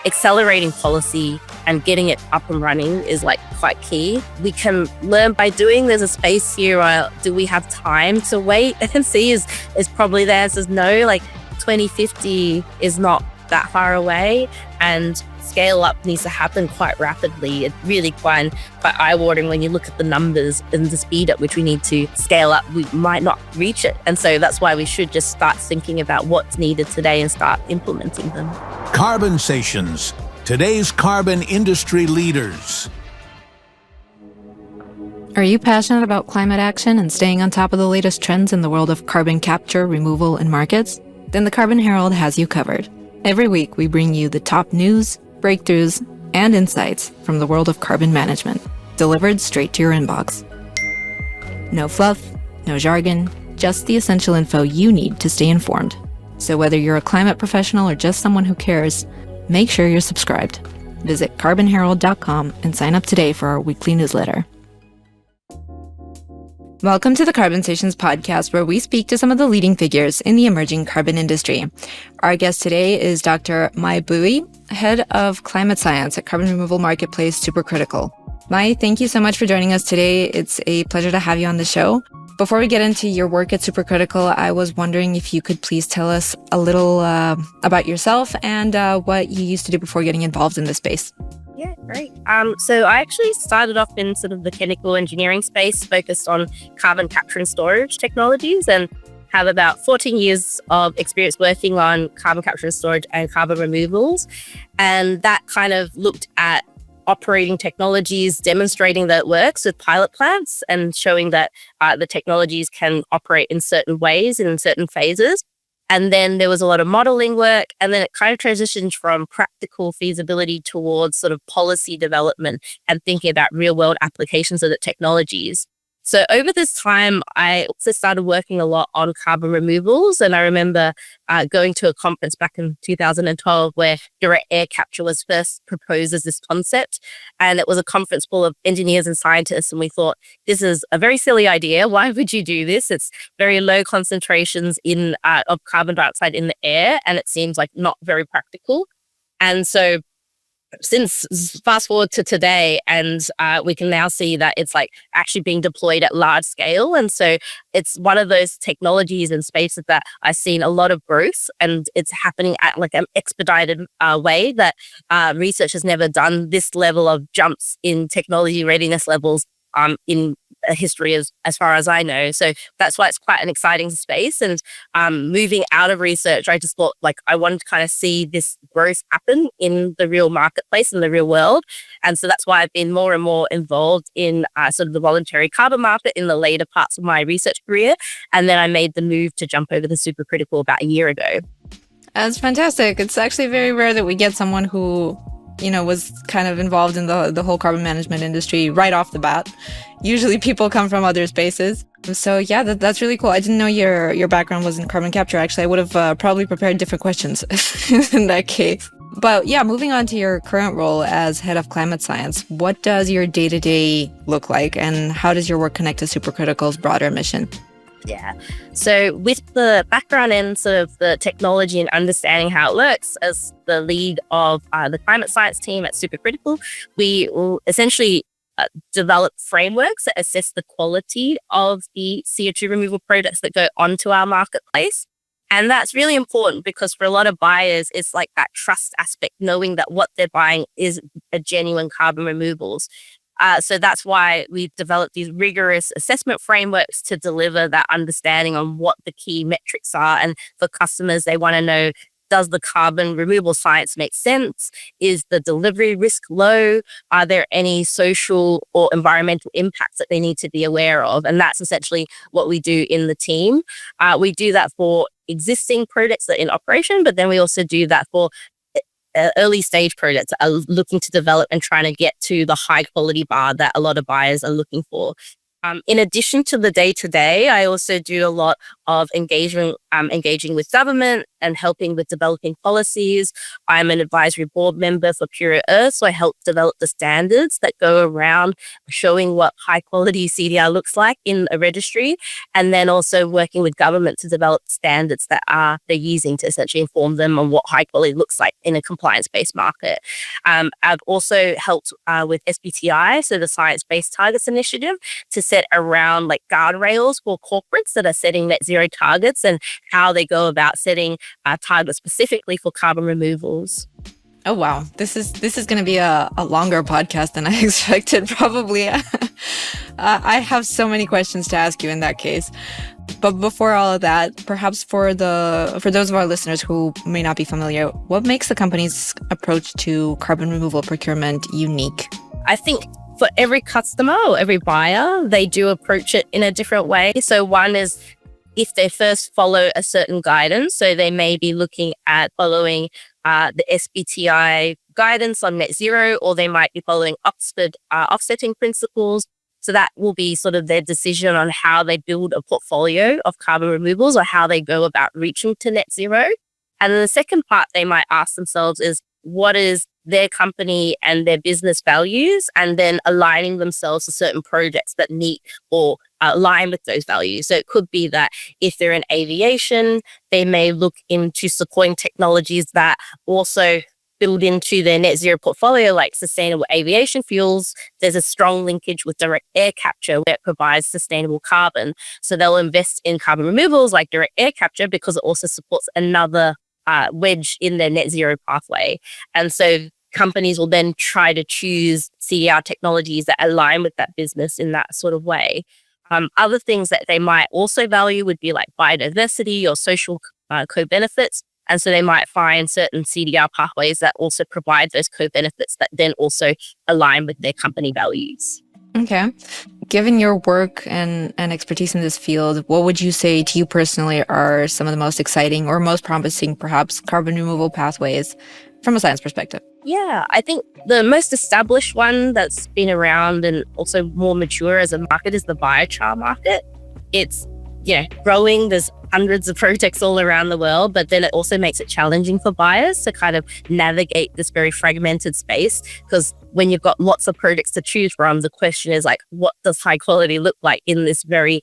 accelerating policy and getting it up and running is like quite key. We can learn by doing. There's a space here. Do we have time to wait and see? Is probably the answer is no. Like 2050 is not that far away, and scale up needs to happen quite rapidly. It's really quite eye-watering when you look at the numbers and the speed at which we need to scale up. We might not reach it. And so that's why we should just start thinking about what's needed today and start implementing them. Carbonsations, today's carbon industry leaders. Are you passionate about climate action and staying on top of the latest trends in the world of carbon capture, removal, and markets? Then the Carbon Herald has you covered. Every week, we bring you the top news, breakthroughs, and insights from the world of carbon management, delivered straight to your inbox. No fluff, no jargon, just the essential info you need to stay informed. So whether you're a climate professional or just someone who cares, make sure you're subscribed. Visit carbonherald.com and sign up today for our weekly newsletter. Welcome to the Carbonsations podcast, where we speak to some of the leading figures in the emerging carbon industry. Our guest today is Dr. Mai Bui, head of climate science at carbon removal marketplace Supercritical. Mai, thank you so much for joining us today. It's a pleasure to have you on the show. Before we get into your work at Supercritical, I was wondering if you could please tell us a little about yourself and what you used to do before getting involved in this space. Yeah, great. So I actually started off in sort of the chemical engineering space, focused on carbon capture and storage technologies, and have about 14 years of experience working on carbon capture and storage and carbon removals. And that kind of looked at operating technologies, demonstrating that it works with pilot plants and showing that the technologies can operate in certain ways and in certain phases. And then there was a lot of modeling work, and then it kind of transitioned from practical feasibility towards sort of policy development and thinking about real world applications of the technologies. So over this time, I also started working a lot on carbon removals. And I remember going to a conference back in 2012 where direct air capture was first proposed as this concept. And it was a conference full of engineers and scientists. And we thought, this is a very silly idea. Why would you do this? It's very low concentrations of carbon dioxide in the air, and it seems like not very practical. And so since fast forward to today, and we can now see that it's like actually being deployed at large scale. And so it's one of those technologies and spaces that I've seen a lot of growth, and it's happening at like an expedited way that research has never done this level of jumps in technology readiness levels in history as far as I know. So that's why it's quite an exciting space. And moving out of research, I just thought like I wanted to kind of see this growth happen in the real marketplace, in the real world. And so that's why I've been more and more involved in sort of the voluntary carbon market in the later parts of my research career. And then I made the move to jump over to Supercritical about a year ago. That's fantastic. It's actually very rare that we get someone who was kind of involved in the whole carbon management industry right off the bat. Usually people come from other spaces. So yeah, that's really cool. I didn't know your background was in carbon capture. Actually, I would have probably prepared different questions in that case. But yeah, moving on to your current role as head of climate science, what does your day-to-day look like, and how does your work connect to Supercritical's broader mission? Yeah. So with the background in sort of the technology and understanding how it works, as the lead of the climate science team at Supercritical, we will essentially develop frameworks that assess the quality of the CO2 removal products that go onto our marketplace. And that's really important because for a lot of buyers, it's like that trust aspect, knowing that what they're buying is a genuine carbon removals. So that's why we've developed these rigorous assessment frameworks to deliver that understanding on what the key metrics are. And for customers, they want to know, does the carbon removal science make sense? Is the delivery risk low? Are there any social or environmental impacts that they need to be aware of? And that's essentially what we do in the team. We do that for existing products that are in operation, but then we also do that for early stage projects that are looking to develop and trying to get to the high quality bar that a lot of buyers are looking for. In addition to the day-to-day, I also do a lot of engaging with government and helping with developing policies. I'm an advisory board member for Pure Earth, so I help develop the standards that go around showing what high quality CDR looks like in a registry, and then also working with government to develop standards that they're using to essentially inform them on what high quality looks like in a compliance-based market. I've also helped with SBTI, so the Science Based Targets Initiative, to set around like guardrails for corporates that are setting net zero targets and how they go about setting targets specifically for carbon removals. Oh, wow. This is going to be a longer podcast than I expected, probably. I have so many questions to ask you in that case. But before all of that, perhaps for those of our listeners who may not be familiar, what makes the company's approach to carbon removal procurement unique? I think for every customer or every buyer, they do approach it in a different way. So one is if they first follow a certain guidance, so they may be looking at following the SBTI guidance on net zero, or they might be following Oxford offsetting principles. So that will be sort of their decision on how they build a portfolio of carbon removals or how they go about reaching to net zero. And then the second part they might ask themselves is, what is their company and their business values, and then aligning themselves to certain projects that meet or align with those values. So it could be that if they're in aviation, they may look into supporting technologies that also build into their net zero portfolio, like sustainable aviation fuels. There's a strong linkage with direct air capture where it provides sustainable carbon. So they'll invest in carbon removals like direct air capture because it also supports another wedge in their net zero pathway. And so companies will then try to choose CDR technologies that align with that business in that sort of way. Other things that they might also value would be like biodiversity or social co-benefits. And so they might find certain CDR pathways that also provide those co-benefits that then also align with their company values. Okay. Given your work and expertise in this field, what would you say to you personally are some of the most exciting or most promising, perhaps, carbon removal pathways from a science perspective? Yeah, I think the most established one that's been around and also more mature as a market is the biochar market. It's growing. There's hundreds of projects all around the world, but then it also makes it challenging for buyers to kind of navigate this very fragmented space, because when you've got lots of projects to choose from, the question is like, what does high quality look like in this very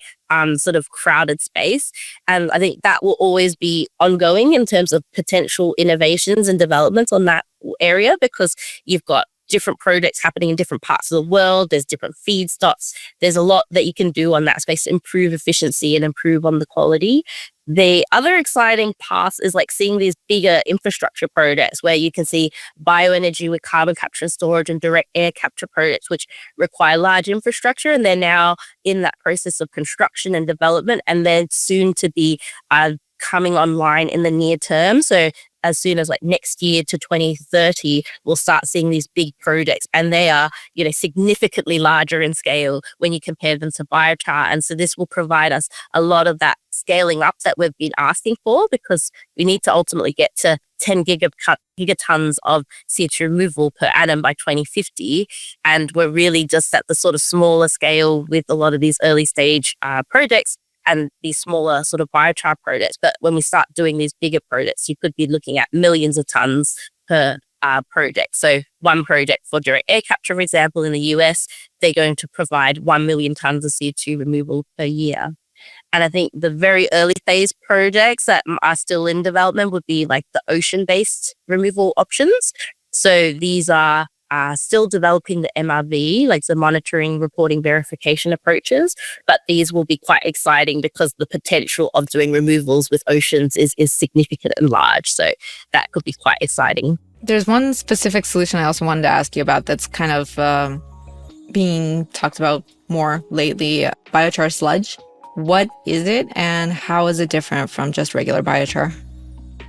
sort of crowded space? And I think that will always be ongoing in terms of potential innovations and developments on that area, because you've got different projects happening in different parts of the world. There's different feedstocks. There's a lot that you can do on that space to improve efficiency and improve on the quality. The other exciting path is like seeing these bigger infrastructure projects where you can see bioenergy with carbon capture and storage and direct air capture projects, which require large infrastructure. And they're now in that process of construction and development, and they're soon to be coming online in the near term. So as soon as like next year to 2030, we'll start seeing these big projects, and they are, significantly larger in scale when you compare them to biochar. And so this will provide us a lot of that scaling up that we've been asking for, because we need to ultimately get to 10 gigatons of CO2 removal per annum by 2050. And we're really just at the sort of smaller scale with a lot of these early stage projects and these smaller sort of biochar projects. But when we start doing these bigger projects, you could be looking at millions of tons per project. So one project for direct air capture, for example, in the US, they're going to provide 1 million tons of CO2 removal per year. And I think the very early phase projects that are still in development would be like the ocean-based removal options. So these are still developing the MRV, like the monitoring, reporting, verification approaches. But these will be quite exciting because the potential of doing removals with oceans is significant and large. So that could be quite exciting. There's one specific solution I also wanted to ask you about that's kind of being talked about more lately, biochar sludge. What is it and how is it different from just regular biochar?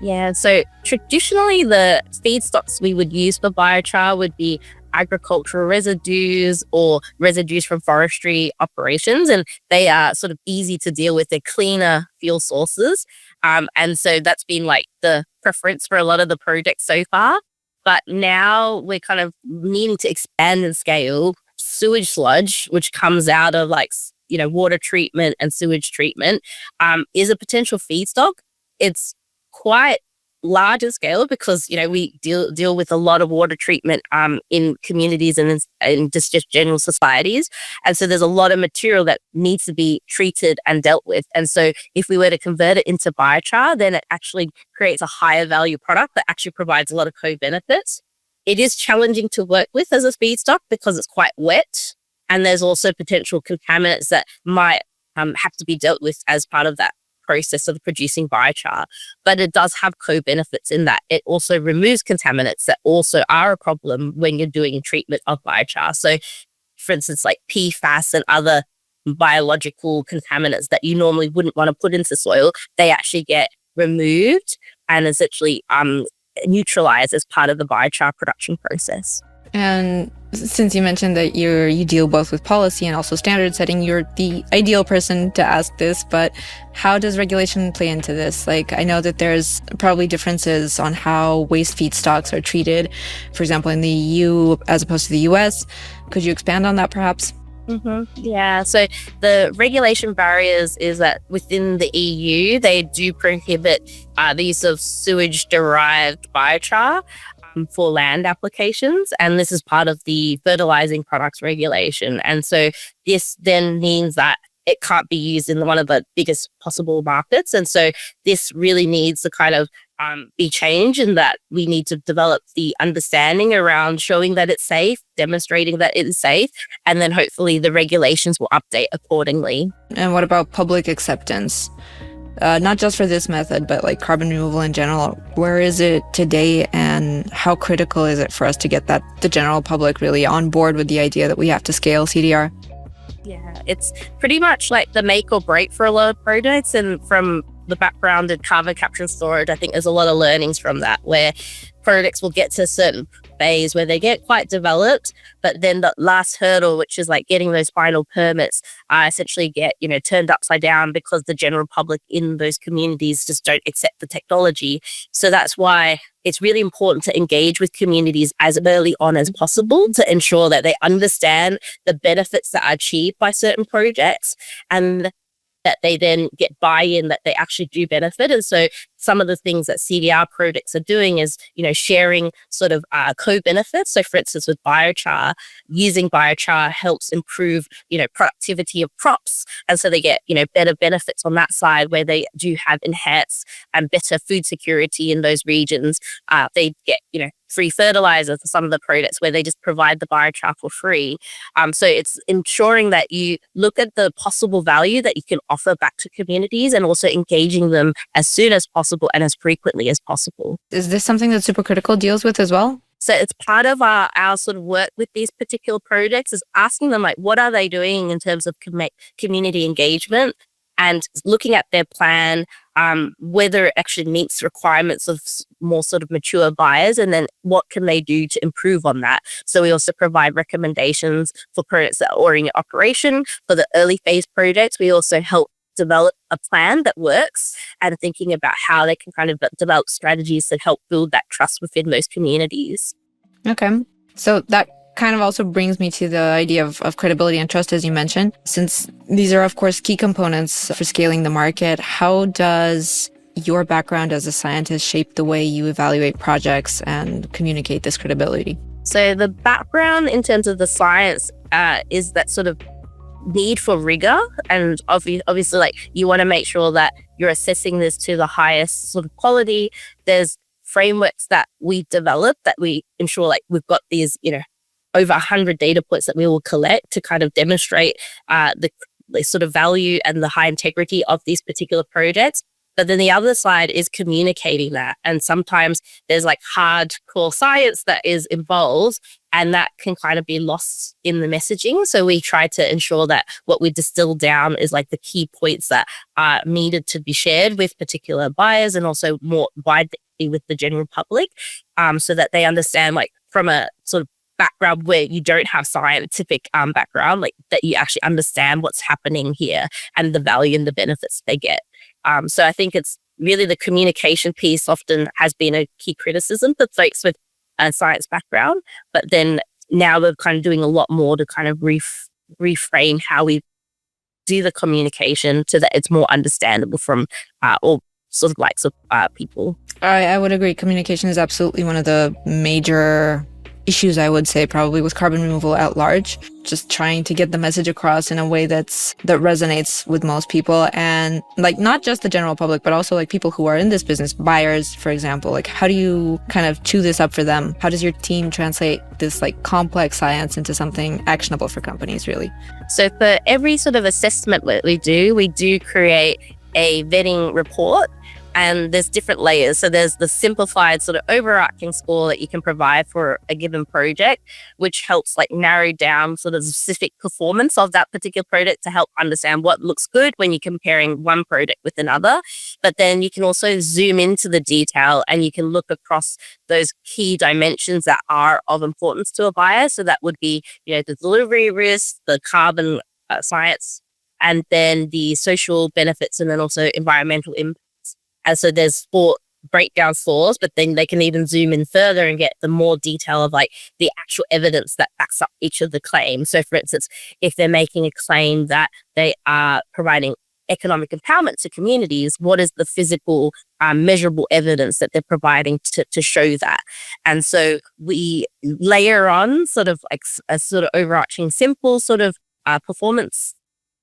Yeah, so traditionally the feedstocks we would use for biochar would be agricultural residues or residues from forestry operations, and they are sort of easy to deal with. They're cleaner fuel sources. And so that's been like the preference for a lot of the projects so far. But now we're kind of needing to expand and scale sewage sludge, which comes out of like, water treatment and sewage treatment, is a potential feedstock. It's quite larger scale because, we deal with a lot of water treatment in communities and in just general societies. And so there's a lot of material that needs to be treated and dealt with. And so if we were to convert it into biochar, then it actually creates a higher value product that actually provides a lot of co-benefits. It is challenging to work with as a feedstock because it's quite wet. And there's also potential contaminants that might have to be dealt with as part of that process of producing biochar, but it does have co-benefits in that it also removes contaminants that also are a problem when you're doing treatment of biochar. So for instance, like PFAS and other biological contaminants that you normally wouldn't want to put into soil, they actually get removed and essentially neutralized as part of the biochar production process. And since you mentioned that you deal both with policy and also standard setting, you're the ideal person to ask this, but how does regulation play into this? Like, I know that there's probably differences on how waste feedstocks are treated, for example, in the EU as opposed to the US. Could you expand on that perhaps? Yeah, so the regulation barriers is that within the EU, they do prohibit the use of sewage-derived biochar for land applications. And this is part of the fertilizing products regulation. And so this then means that it can't be used in one of the biggest possible markets. And so this really needs to kind of be changed, in that we need to develop the understanding around showing that it's safe, demonstrating that it is safe, and then hopefully the regulations will update accordingly. And what about public acceptance? Not just for this method, but like carbon removal in general. Where is it today, and how critical is it for us to get the general public really on board with the idea that we have to scale CDR? Yeah, it's pretty much like the make or break for a lot of projects. And from the background in carbon capture and storage, I think there's a lot of learnings from that, where projects will get to a certain phase where they get quite developed, but then the last hurdle, which is like getting those final permits, essentially get turned upside down because the general public in those communities just don't accept the technology. So that's why it's really important to engage with communities as early on as possible to ensure that they understand the benefits that are achieved by certain projects, and that they then get buy-in that they actually do benefit. And so some of the things that CDR projects are doing is, sharing sort of co-benefits. So for instance, with biochar, using biochar helps improve, productivity of crops. And so they get, better benefits on that side, where they do have enhanced and better food security in those regions. They get, free fertilizer for some of the projects where they just provide the biochar for free. So it's ensuring that you look at the possible value that you can offer back to communities, and also engaging them as soon as possible and as frequently as possible. Is this something that Supercritical deals with as well? So it's part of our sort of work with these particular projects, is asking them, like, what are they doing in terms of community engagement, and looking at their plan, whether it actually meets requirements of more sort of mature buyers, and then what can they do to improve on that. So we also provide recommendations for projects that are already in operation. For the early phase projects, we also help develop a plan that works, and thinking about how they can kind of develop strategies that help build that trust within those communities. Okay. So that kind of also brings me to the idea of credibility and trust, as you mentioned. Since these are, of course, key components for scaling the market, how does your background as a scientist shape the way you evaluate projects and communicate this credibility? So the background in terms of the science is that sort of need for rigor, and obviously, like, you want to make sure that you're assessing this to the highest sort of quality. There's frameworks that we develop that we ensure, like, we've got these, over 100 data points that we will collect to kind of demonstrate the sort of value and the high integrity of these particular projects. But then the other side is communicating that. And sometimes there's like hardcore science that is involved, and that can kind of be lost in the messaging. So we try to ensure that what we distill down is like the key points that are needed to be shared with particular buyers, and also more widely with the general public, so that they understand, like, from a sort of background where you don't have scientific background, like, that you actually understand what's happening here and the value and the benefits they get. So I think it's really the communication piece often has been a key criticism for folks with a science background, but then now we're kind of doing a lot more to kind of reframe how we do the communication so that it's more understandable from or sort of likes of people. I would agree. Communication is absolutely one of the major issues, I would say, probably with carbon removal at large. Just trying to get the message across in a way that resonates with most people, and like not just the general public, but also like people who are in this business, buyers, for example. Like, how do you kind of chew this up for them? How does your team translate this like complex science into something actionable for companies, really? So for every sort of assessment that we do create a vetting report. And there's different layers. So there's the simplified sort of overarching score that you can provide for a given project, which helps like narrow down sort of specific performance of that particular project to help understand what looks good when you're comparing one project with another. But then you can also zoom into the detail and you can look across those key dimensions that are of importance to a buyer. So that would be, the delivery risk, the carbon science, and then the social benefits, and then also environmental impact. And so there's 4 breakdown scores, but then they can even zoom in further and get the more detail of like the actual evidence that backs up each of the claims. So for instance, if they're making a claim that they are providing economic empowerment to communities, what is the physical measurable evidence that they're providing to show that? And so we layer on sort of like a sort of overarching simple sort of performance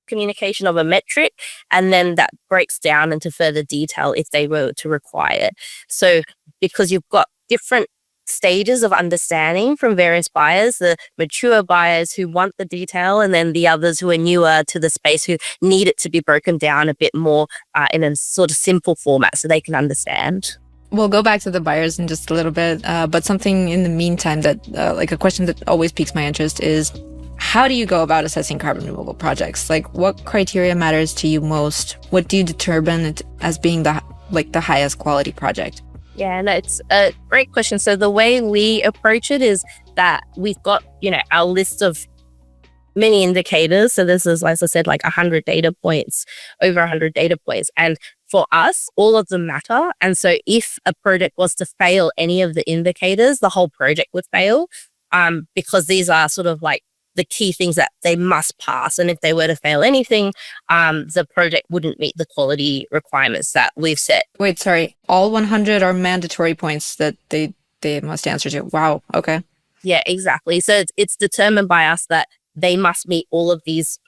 communication of a metric, and then that breaks down into further detail if they were to require it. So because you've got different stages of understanding from various buyers, the mature buyers who want the detail, and then the others who are newer to the space who need it to be broken down a bit more in a sort of simple format so they can understand. We'll go back to the buyers in just a little bit, but something in the meantime that like a question that always piques my interest is, how do you go about assessing carbon removal projects? Like, what criteria matters to you most? What do you determine it as being the highest quality project? Yeah, no, it's a great question. So the way we approach it is that we've got, our list of many indicators. So this is, as I said, like 100 data points, over 100 data points. And for us, all of them matter. And so if a project was to fail any of the indicators, the whole project would fail, because these are sort of like the key things that they must pass. And if they were to fail anything, the project wouldn't meet the quality requirements that we've set. Wait, sorry. All 100 are mandatory points that they must answer to. Wow. Okay. Yeah, exactly. So it's determined by us that they must meet all of these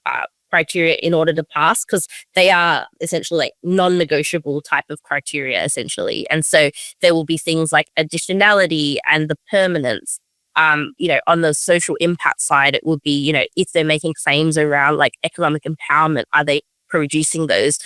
criteria in order to pass, because they are essentially like non-negotiable type of criteria, essentially. And so there will be things like additionality and the permanence. On the social impact side, it would be, if they're making claims around like economic empowerment, are they producing those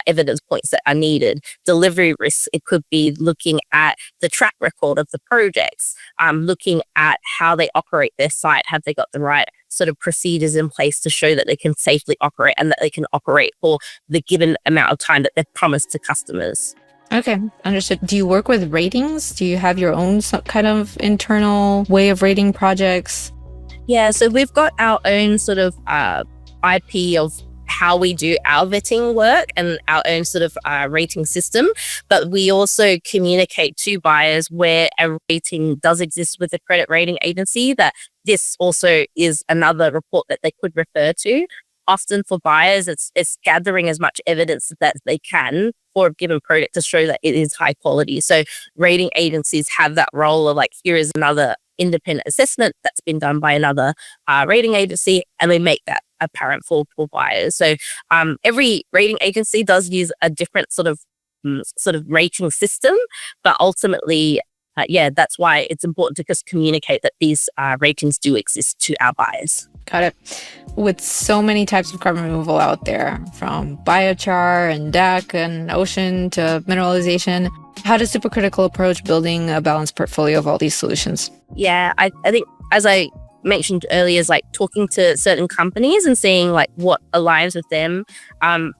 evidence points that are needed? Delivery risks, it could be looking at the track record of the projects, looking at how they operate their site. Have they got the right sort of procedures in place to show that they can safely operate and that they can operate for the given amount of time that they've promised to customers? Okay, understood. Do you work with ratings? Do you have your own kind of internal way of rating projects? Yeah, so we've got our own sort of IP of how we do our vetting work and our own sort of rating system. But we also communicate to buyers where a rating does exist with a credit rating agency, that this also is another report that they could refer to. Often for buyers, it's gathering as much evidence that they can for a given project to show that it is high quality. So rating agencies have that role of like, here is another independent assessment that's been done by another rating agency, and we make that apparent for buyers. So every rating agency does use a different sort of rating system, but ultimately, that's why it's important to just communicate that these ratings do exist to our buyers. Got it. With so many types of carbon removal out there, from biochar and DAC and ocean to mineralization, how does Supercritical approach building a balanced portfolio of all these solutions? Yeah, I think, as I mentioned earlier, is like talking to certain companies and seeing like what aligns with them.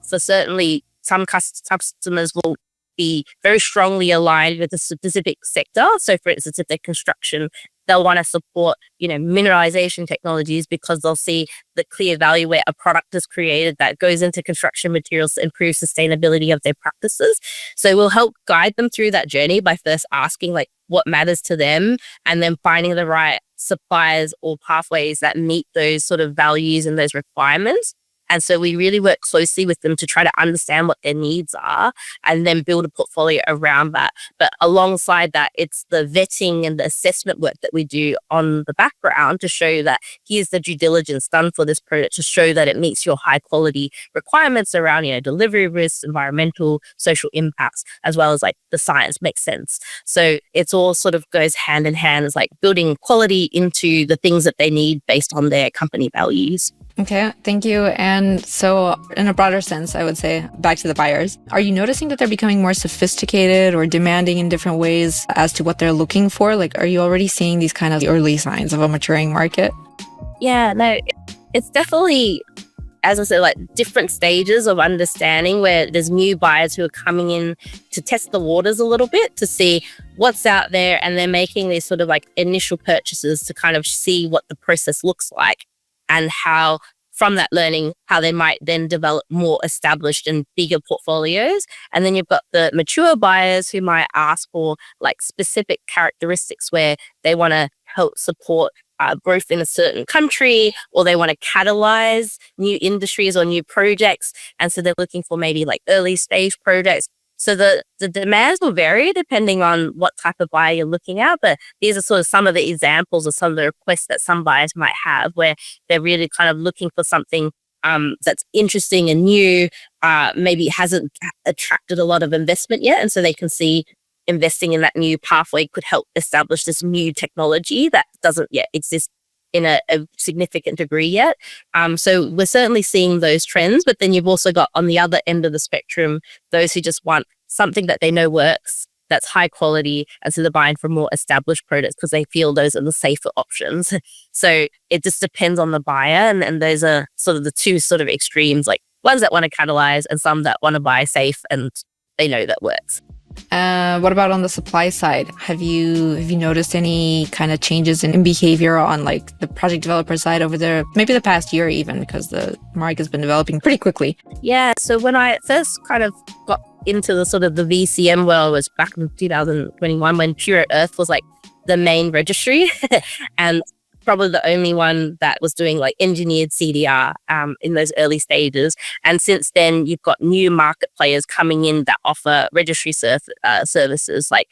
So certainly some customers will be very strongly aligned with a specific sector. So for instance, if they're construction, they'll want to support, mineralization technologies, because they'll see the clear value where a product is created that goes into construction materials to improve sustainability of their practices. So we'll help guide them through that journey by first asking like what matters to them, and then finding the right suppliers or pathways that meet those sort of values and those requirements. And so we really work closely with them to try to understand what their needs are and then build a portfolio around that. But alongside that, it's the vetting and the assessment work that we do on the background to show that here's the due diligence done for this product to show that it meets your high quality requirements around, delivery risks, environmental, social impacts, as well as like the science makes sense. So it's all sort of goes hand in hand as like building quality into the things that they need based on their company values. Okay, thank you. And so in a broader sense, I would say back to the buyers, are you noticing that they're becoming more sophisticated or demanding in different ways as to what they're looking for? Like, are you already seeing these kind of early signs of a maturing market? Yeah, no, it's definitely, as I said, like different stages of understanding where there's new buyers who are coming in to test the waters a little bit to see what's out there. And they're making these sort of like initial purchases to kind of see what the process looks like and how from that learning, how they might then develop more established and bigger portfolios. And then you've got the mature buyers who might ask for like specific characteristics where they want to help support growth in a certain country, or they want to catalyze new industries or new projects. And so they're looking for maybe like early stage projects. So the demands will vary depending on what type of buyer you're looking at. But these are sort of some of the examples of some of the requests that some buyers might have where they're really kind of looking for something that's interesting and new, maybe hasn't attracted a lot of investment yet. And so they can see investing in that new pathway could help establish this new technology that doesn't yet exist in a significant degree yet. So we're certainly seeing those trends, but then you've also got on the other end of the spectrum, those who just want something that they know works, that's high quality. And so they're buying from more established products because they feel those are the safer options. So it just depends on the buyer. And those are sort of the two sort of extremes, like ones that want to catalyze and some that want to buy safe and they know that works. What about on the supply side? Have you noticed any kind of changes in behavior on like the project developer side over there, maybe the past year even, because the market has been developing pretty quickly? Yeah. So when I first kind of got into the sort of the VCM world was back in 2021 when Pure Earth was like the main registry and probably the only one that was doing like engineered CDR in those early stages. And since then, you've got new market players coming in that offer registry services like,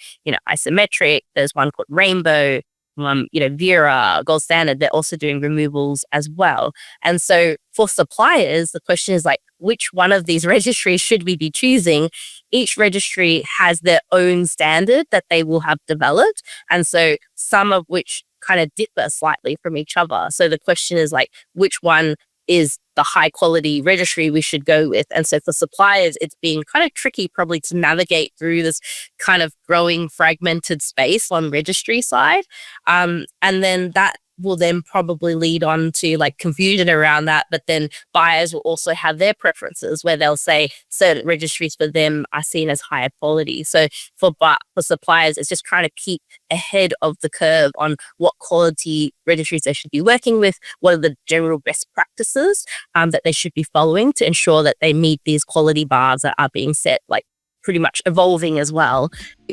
Isometric. There's one called Rainbow, Vera, Gold Standard. They're also doing removals as well. And so for suppliers, the question is like, which one of these registries should we be choosing? Each registry has their own standard that they will have developed. And so some of which kind of differ slightly from each other. So the question is like, which one is the high quality registry we should go with? And so for suppliers, it's been kind of tricky probably to navigate through this kind of growing fragmented space on registry side. And then that will then probably lead on to like confusion around that. But then buyers will also have their preferences where they'll say certain registries for them are seen as higher quality. So for suppliers, it's just trying to keep ahead of the curve on what quality registries they should be working with, what are the general best practices that they should be following to ensure that they meet these quality bars that are being set, like pretty much evolving as well.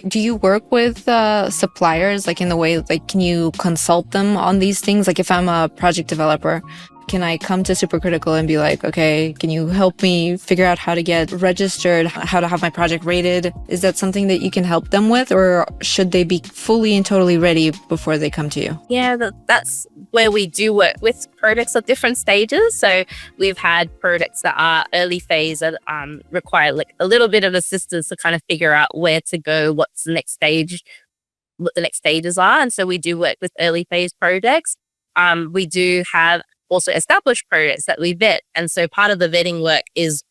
Do you work with suppliers, like in the way, like, can you consult them on these things? Like if I'm a project developer, can I come to Supercritical and be like, okay, can you help me figure out how to get registered, how to have my project rated? Is that something that you can help them with, or should they be fully and totally ready before they come to you? Yeah, that's where we do work with products at different stages. So we've had products that are early phase that require like a little bit of assistance to kind of figure out where to go, what's the next stage, what the next stages are. And so we do work with early phase projects. We do have also established projects that we vet. And so part of the vetting work is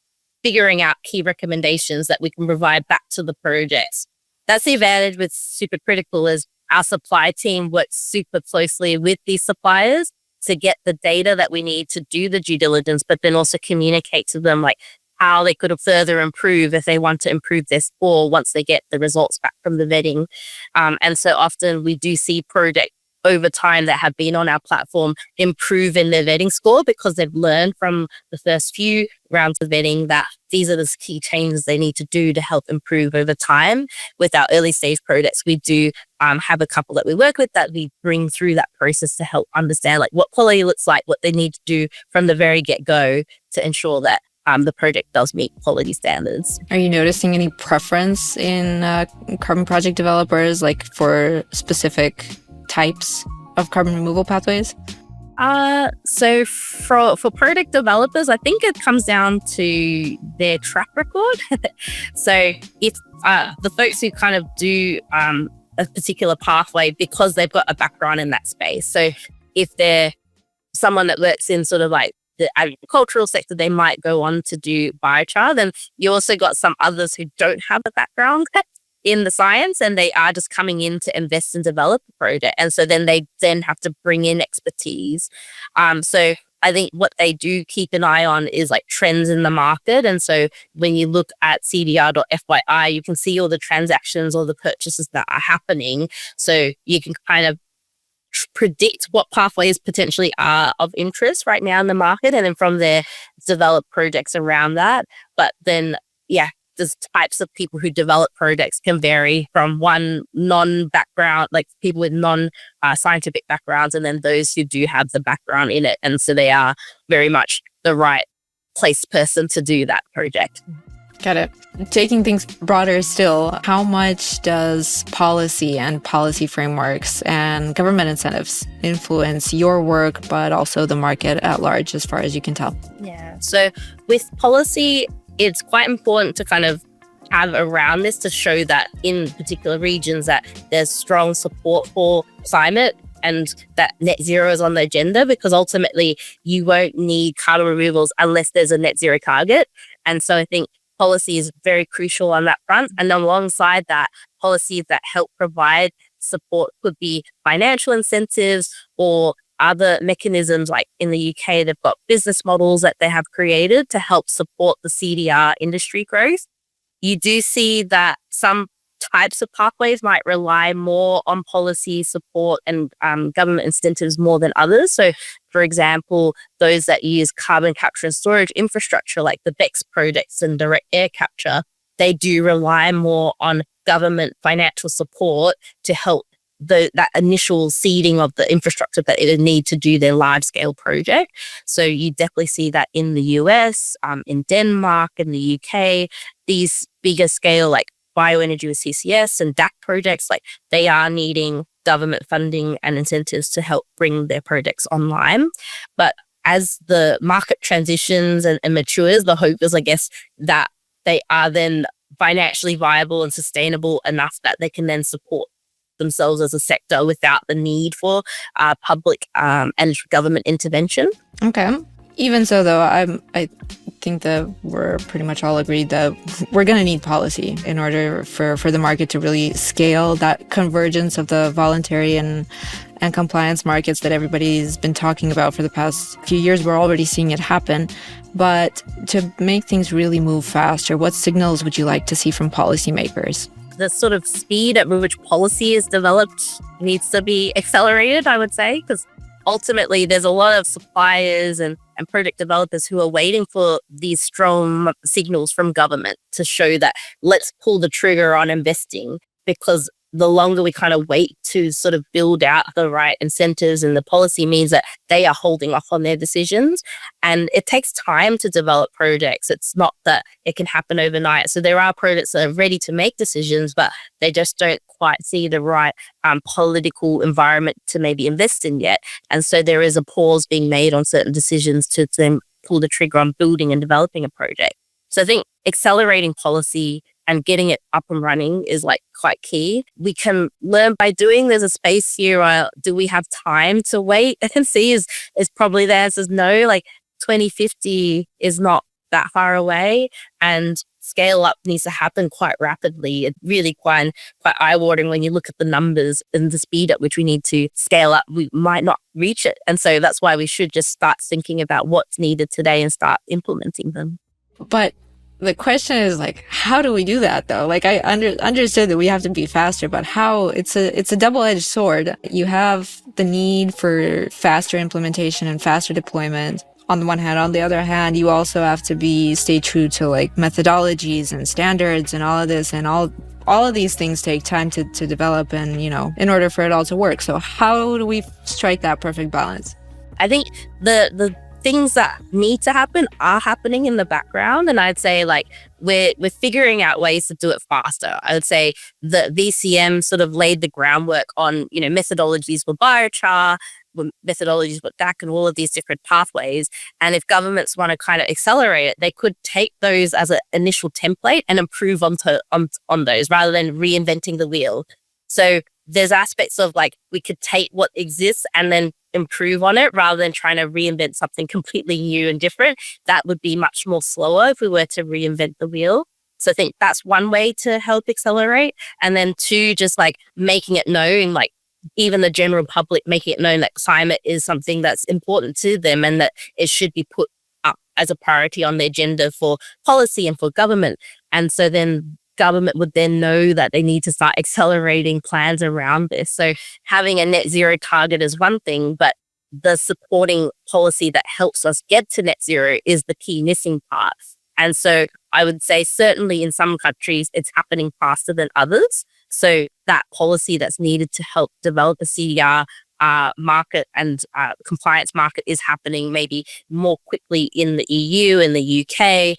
figuring out key recommendations that we can provide back to the projects. That's the advantage with Supercritical is our supply team works super closely with these suppliers to get the data that we need to do the due diligence, but then also communicate to them like how they could further improve if they want to improve their score once they get the results back from the vetting. And so often we do see projects over time that have been on our platform improve in their vetting score because they've learned from the first few rounds of vetting that these are the key changes they need to do to help improve over time. With our early stage projects, we do have a couple that we work with that we bring through that process to help understand like what quality looks like, what they need to do from the very get-go to ensure that the project does meet quality standards. Are you noticing any preference in carbon project developers, like for specific types of carbon removal pathways? So for product developers, I think it comes down to their track record. So if the folks who kind of do a particular pathway because they've got a background in that space. So if they're someone that works in sort of like the agricultural sector, they might go on to do biochar. Then you also got some others who don't have a background in the science and they are just coming in to invest and develop a project. And so then they have to bring in expertise. So I think what they do keep an eye on is like trends in the market. And so when you look at CDR.FYI, you can see all the transactions or the purchases that are happening. So you can kind of predict what pathways potentially are of interest right now in the market. And then from there, develop projects around that. But then, the types of people who develop projects can vary from one non-background, like people with non-scientific backgrounds, and then those who do have the background in it. And so they are very much the right person to do that project. Got it. Taking things broader still, how much does policy and policy frameworks and government incentives influence your work, but also the market at large, as far as you can tell? Yeah. So with policy, it's quite important to kind of have around this to show that in particular regions that there's strong support for climate and that net zero is on the agenda, because ultimately you won't need carbon removals unless there's a net zero target. And so I think policy is very crucial on that front. And alongside that, policies that help provide support could be financial incentives or other mechanisms. Like in the UK, they've got business models that they have created to help support the CDR industry growth. You do see that some types of pathways might rely more on policy support and government incentives more than others. So, for example, those that use carbon capture and storage infrastructure, like the BECCS projects and direct air capture, they do rely more on government financial support to help that initial seeding of the infrastructure that it would need to do their large-scale project. So you definitely see that in the US, in Denmark, in the UK, these bigger scale like bioenergy with CCS and DAC projects, like they are needing government funding and incentives to help bring their projects online. But as the market transitions and matures, the hope is, I guess, that they are then financially viable and sustainable enough that they can then support themselves as a sector without the need for public and government intervention. Okay. Even so, though, I think that we're pretty much all agreed that we're going to need policy in order for the market to really scale that convergence of the voluntary and compliance markets that everybody's been talking about for the past few years. We're already seeing it happen. But to make things really move faster, what signals would you like to see from policymakers? The sort of speed at which policy is developed needs to be accelerated, I would say, because ultimately there's a lot of suppliers and project developers who are waiting for these strong signals from government to show that let's pull the trigger on investing, because the longer we kind of wait to sort of build out the right incentives and the policy means that they are holding off on their decisions. And it takes time to develop projects. It's not that it can happen overnight. So there are projects that are ready to make decisions, but they just don't quite see the right political environment to maybe invest in yet. And so there is a pause being made on certain decisions to then pull the trigger on building and developing a project. So I think accelerating policy and getting it up and running is like quite key. We can learn by doing. There's a space here. Do we have time to wait and see? Is probably the answer is no. Like 2050 is not that far away, and scale up needs to happen quite rapidly. It's really quite eye-watering when you look at the numbers and the speed at which we need to scale up. We might not reach it, and so that's why we should just start thinking about what's needed today and start implementing them. But the question is, like, how do we do that though? Like, I understood that we have to be faster, but how? It's a double-edged sword. You have the need for faster implementation and faster deployment on the one hand. On the other hand, you also have to stay true to like methodologies and standards and all of this, and all of these things take time to develop and, in order for it all to work. So how do we strike that perfect balance? I think the things that need to happen are happening in the background. And I'd say like we're figuring out ways to do it faster. I would say the VCM sort of laid the groundwork on, methodologies for biochar, methodologies with DAC and all of these different pathways. And if governments want to kind of accelerate it, they could take those as an initial template and improve on those rather than reinventing the wheel. So there's aspects of like we could take what exists and then improve on it rather than trying to reinvent something completely new and different. That would be much more slower if we were to reinvent the wheel. So I think that's one way to help accelerate. And then two, just like making it known, like even the general public, making it known that climate is something that's important to them and that it should be put up as a priority on the agenda for policy and for government. And so then government would then know that they need to start accelerating plans around this. So having a net zero target is one thing, but the supporting policy that helps us get to net zero is the key missing part. And so I would say certainly in some countries, it's happening faster than others. So that policy that's needed to help develop a CDR market and compliance market is happening maybe more quickly in the EU, in the UK.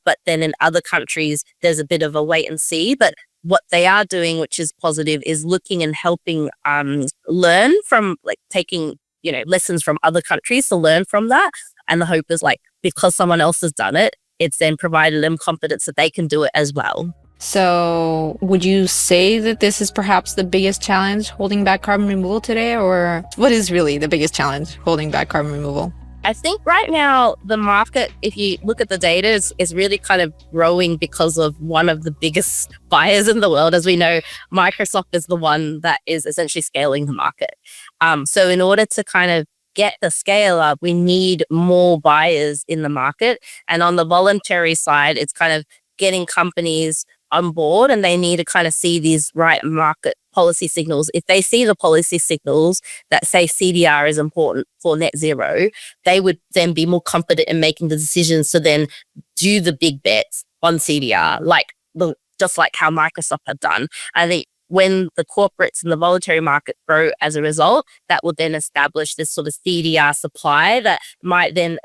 But then in other countries, there's a bit of a wait and see. But what they are doing, which is positive, is looking and helping learn from like taking, lessons from other countries to learn from that. And the hope is like, because someone else has done it, it's then provided them confidence that they can do it as well. So would you say that this is perhaps the biggest challenge holding back carbon removal today? Or what is really the biggest challenge holding back carbon removal? I think right now the market, if you look at the data, is really kind of growing because of one of the biggest buyers in the world. As we know, Microsoft is the one that is essentially scaling the market. So in order to kind of get the scale up, we need more buyers in the market. And on the voluntary side, it's kind of getting companies on board, and they need to kind of see these right market policy signals. If they see the policy signals that say CDR is important for net zero, they would then be more confident in making the decisions to then do the big bets on CDR, just like how Microsoft had done. I think when the corporates and the voluntary market grow as a result, that will then establish this sort of CDR supply that might then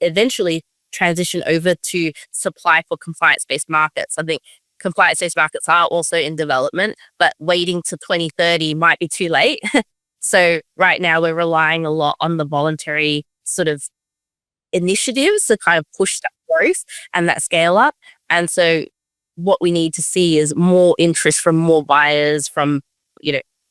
eventually transition over to supply for compliance-based markets. I think compliance-based markets are also in development, but waiting to 2030 might be too late. So right now we're relying a lot on the voluntary sort of initiatives to kind of push that growth and that scale up. And so what we need to see is more interest from more buyers from,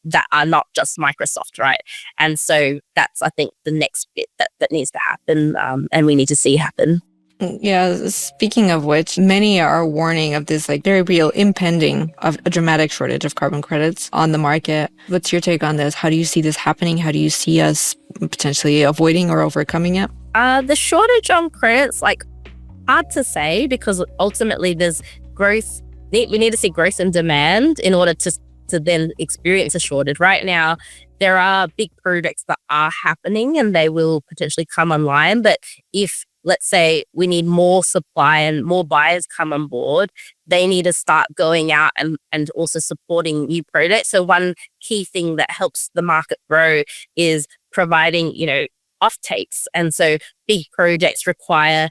that are not just Microsoft, right? And so that's, I think, the next bit that needs to happen, and we need to see happen. Yeah, speaking of which, many are warning of this very real impending of a dramatic shortage of carbon credits on the market. What's your take on this? How do you see this happening? How do you see us potentially avoiding or overcoming it? The shortage on credits, hard to say, because ultimately there's growth. We need to see growth in demand in order to then experience a shortage. Right now, there are big projects that are happening and they will potentially come online. But if, let's say, we need more supply and more buyers come on board, they need to start going out and also supporting new projects. So one key thing that helps the market grow is providing, offtakes. And so big projects require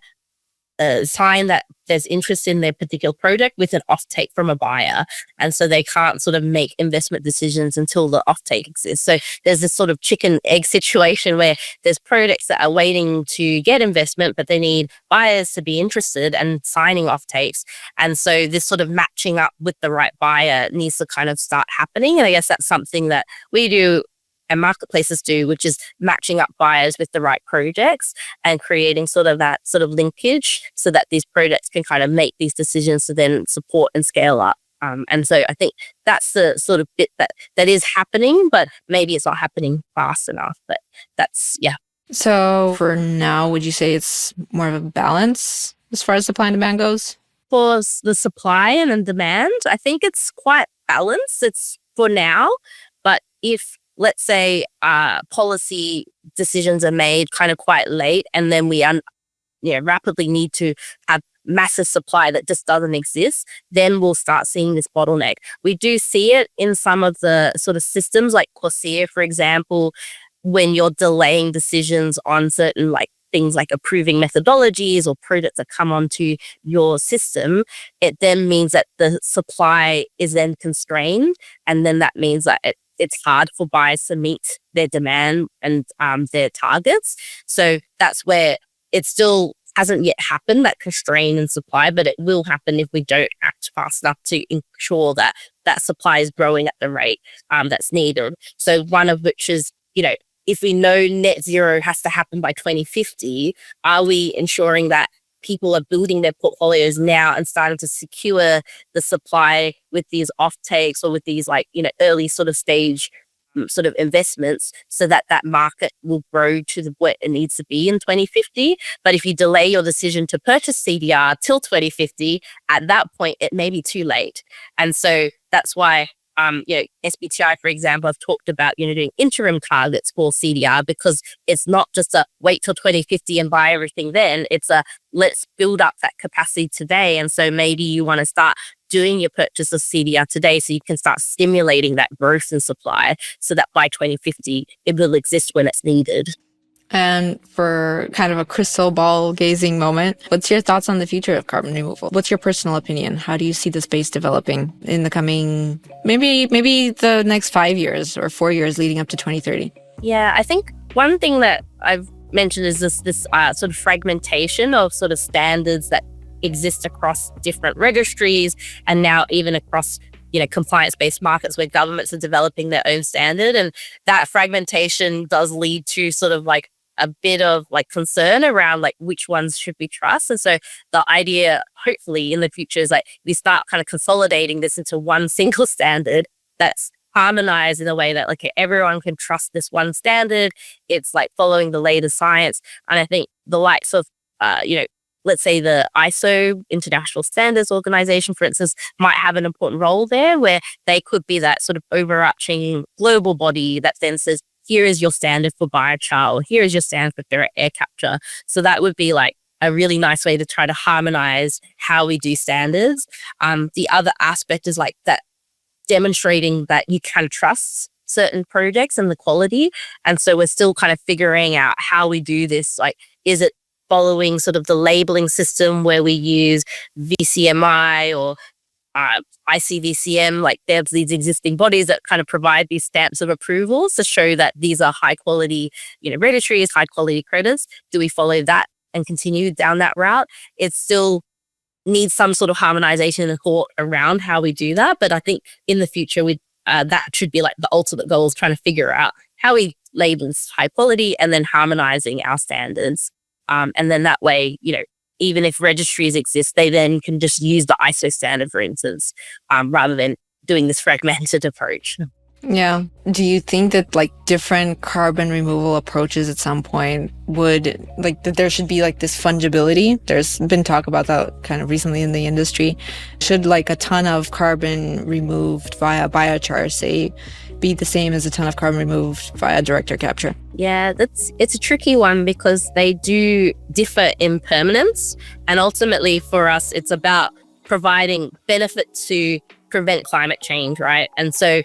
a sign that there's interest in their particular project with an offtake from a buyer. And so they can't sort of make investment decisions until the offtake exists. So there's this sort of chicken egg situation where there's projects that are waiting to get investment, but they need buyers to be interested and signing offtakes. And so this sort of matching up with the right buyer needs to kind of start happening. And I guess that's something that we do and marketplaces do, which is matching up buyers with the right projects and creating sort of that sort of linkage so that these projects can kind of make these decisions to then support and scale up. And so I think that's the sort of bit that is happening, but maybe it's not happening fast enough. But that's, yeah. So for now, would you say it's more of a balance as far as supply and demand goes? For the supply and the demand, I think it's quite balanced. It's for now, but if let's say policy decisions are made kind of quite late and then we rapidly need to have massive supply that just doesn't exist, then we'll start seeing this bottleneck. We do see it in some of the sort of systems like Corsair, for example. when you're delaying decisions on certain like things like approving methodologies or products that come onto your system, it then means that the supply is then constrained. And then that means that it's hard for buyers to meet their demand and their targets. So that's where it still hasn't yet happened, that constraint in supply, but it will happen if we don't act fast enough to ensure that that supply is growing at the rate that's needed. So one of which is, if we know net zero has to happen by 2050, are we ensuring that people are building their portfolios now and starting to secure the supply with these offtakes or with these early sort of stage sort of investments so that that market will grow to what it needs to be in 2050. But if you delay your decision to purchase CDR till 2050, at that point, it may be too late. And so that's why SBTI, for example, have talked about, doing interim targets for CDR, because it's not just a wait till 2050 and buy everything then. It's a let's build up that capacity today. And so maybe you want to start doing your purchase of CDR today so you can start stimulating that growth in supply so that by 2050, it will exist when it's needed. And for kind of a crystal ball gazing moment, what's your thoughts on the future of carbon removal? What's your personal opinion? How do you see the space developing in the coming, maybe the next 5 years or 4 years leading up to 2030? Yeah, I think one thing that I've mentioned is this sort of fragmentation of sort of standards that exist across different registries and now even across compliance-based markets where governments are developing their own standard. And that fragmentation does lead to sort of like a bit of like concern around like which ones should we trust. And so the idea, hopefully in the future, is like we start kind of consolidating this into one single standard that's harmonized in a way that like everyone can trust this one standard. It's like following the latest science. And I think the likes of, let's say the ISO, International Standards Organization, for instance, might have an important role there where they could be that sort of overarching global body that then says, here is your standard for biochar, or here is your standard for direct air capture. So that would be like a really nice way to try to harmonize how we do standards. The other aspect is like that demonstrating that you can trust certain projects and the quality. And so we're still kind of figuring out how we do this. Like, is it following sort of the labeling system where we use VCMI or ICVCM, like there's these existing bodies that kind of provide these stamps of approvals to show that these are high quality, registries, high quality credits. Do we follow that and continue down that route? It still needs some sort of harmonization and thought around how we do that. But I think in the future, that should be like the ultimate goal, is trying to figure out how we label this high quality and then harmonizing our standards. And then that way, even if registries exist, they then can just use the ISO standard, for instance, rather than doing this fragmented approach. Yeah. Do you think that like different carbon removal approaches at some point would like that there should be like this fungibility? There's been talk about that kind of recently in the industry. Should like a ton of carbon removed via biochar, say, be the same as a ton of carbon removed via direct air capture? Yeah, it's a tricky one because they do differ in permanence. And ultimately for us, it's about providing benefit to prevent climate change, right? And so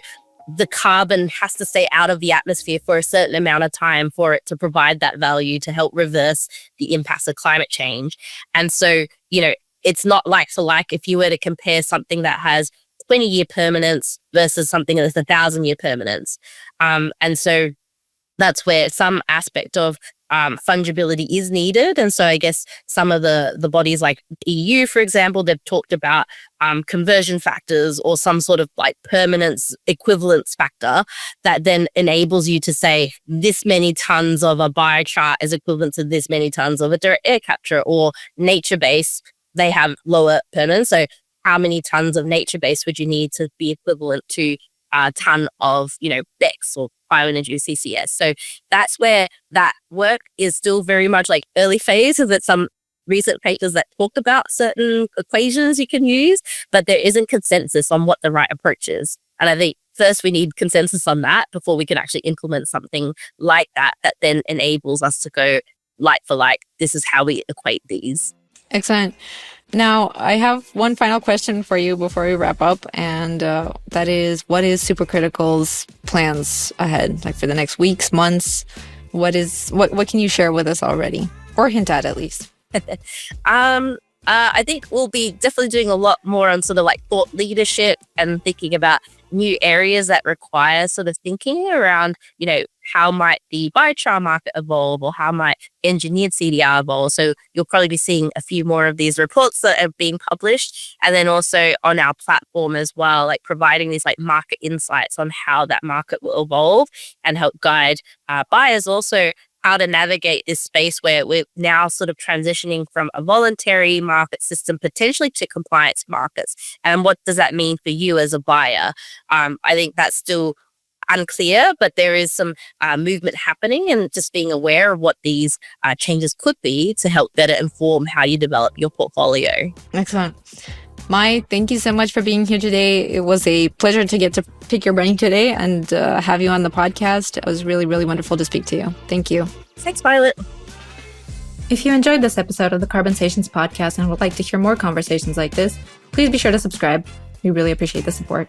the carbon has to stay out of the atmosphere for a certain amount of time for it to provide that value to help reverse the impacts of climate change. And so, it's not like for like if you were to compare something that has 20-year permanence versus something that's 1,000-year permanence. And so that's where some aspect of fungibility is needed. And so I guess some of the bodies like EU, for example, they've talked about conversion factors or some sort of like permanence equivalence factor that then enables you to say this many tons of a biochar is equivalent to this many tons of a direct air capture, or nature-based, they have lower permanence. So how many tons of nature-based would you need to be equivalent to a ton of, BECCS or bioenergy CCS? So that's where that work is still very much like early phase. There's some recent papers that talk about certain equations you can use, but there isn't consensus on what the right approach is. And I think first we need consensus on that before we can actually implement something like that then enables us to go like for like, this is how we equate these. Excellent. Now, I have one final question for you before we wrap up, and that is, what is Supercritical's plans ahead, like for the next weeks, months? What can you share with us already, or hint at least? I think we'll be definitely doing a lot more on sort of like thought leadership and thinking about new areas that require sort of thinking around, how might the biochar market evolve, or how might engineered CDR evolve. So you'll probably be seeing a few more of these reports that are being published, and then also on our platform as well, like providing these like market insights on how that market will evolve and help guide buyers also how to navigate this space where we're now sort of transitioning from a voluntary market system potentially to compliance markets. And what does that mean for you as a buyer? I think that's still unclear, but there is some movement happening, and just being aware of what these changes could be to help better inform how you develop your portfolio. Excellent. Mai, thank you so much for being here today. It was a pleasure to get to pick your brain today and have you on the podcast. It was really, really wonderful to speak to you. Thank you. Thanks, Violet. If you enjoyed this episode of the Carbonsations podcast and would like to hear more conversations like this, please be sure to subscribe. We really appreciate the support.